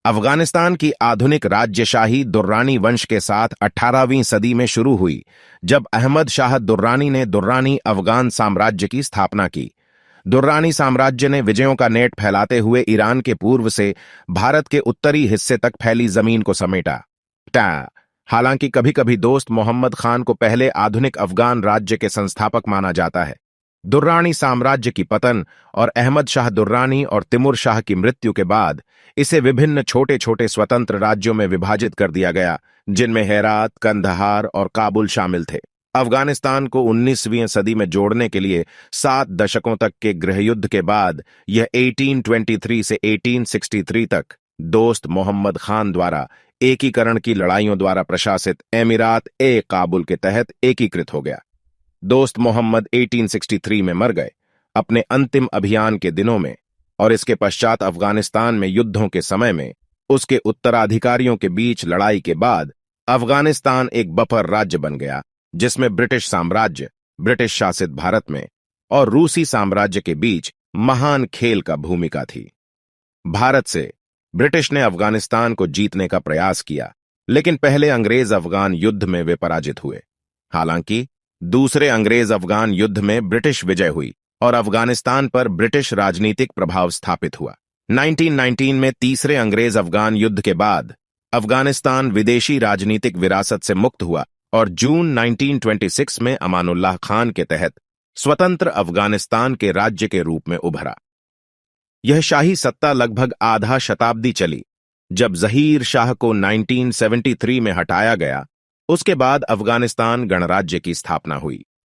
अफगानिस्तान की आधुनिक राज्यशाही दुर्रानी वंश के साथ 18वीं सदी में शुरू हुई, जब अहमद शाह दुर्रानी ने दुर्रानी अफगान साम्राज्य की स्थापना की। दुर्रानी साम्राज्य ने विजयों का नेट फैलाते हुए ईरान के पूर्व से भारत के उत्तरी हिस्से तक फैली जमीन को समेटा। हालांकि कभी कभी दोस्त मोहम्मद खान को पहले आधुनिक अफगान राज्य के संस्थापक माना जाता है। दुर्रानी साम्राज्य की पतन और अहमद शाह दुर्रानी और तिमुर शाह की मृत्यु के बाद इसे विभिन्न छोटे छोटे स्वतंत्र राज्यों में विभाजित कर दिया गया, जिनमें हेरात, कंदहार और काबुल शामिल थे। अफगानिस्तान को 19वीं सदी में जोड़ने के लिए 7 दशकों तक के गृहयुद्ध के बाद यह 1823 से 1863 तक दोस्त मोहम्मद खान द्वारा एकीकरण की लड़ाइयों द्वारा प्रशासित एमिरात ए काबुल के तहत एकीकृत हो गया। दोस्त मोहम्मद 1863 में मर गए। अपने अंतिम अभियान के दिनों में और इसके पश्चात अफगानिस्तान में युद्धों के समय में उसके उत्तराधिकारियों के बीच लड़ाई के बाद अफगानिस्तान एक बफर राज्य बन गया, जिसमें ब्रिटिश साम्राज्य, ब्रिटिश शासित भारत में और रूसी साम्राज्य के बीच महान खेल का भूमिका थी। भारत से ब्रिटिश ने अफगानिस्तान को जीतने का प्रयास किया, लेकिन पहले अंग्रेज अफगान युद्ध में वे पराजित हुए। हालांकि दूसरे अंग्रेज अफगान युद्ध में ब्रिटिश विजय हुई और अफगानिस्तान पर ब्रिटिश राजनीतिक प्रभाव स्थापित हुआ। 1919 में तीसरे अंग्रेज अफगान युद्ध के बाद अफगानिस्तान विदेशी राजनीतिक विरासत से मुक्त हुआ और जून 1926 में अमानुल्लाह खान के तहत स्वतंत्र अफगानिस्तान के राज्य के रूप में उभरा। यह शाही सत्ता लगभग आधा शताब्दी चली। जब जहीर शाह को 1973 में हटाया गया, उसके बाद अफगानिस्तान गणराज्य की स्थापना हुई।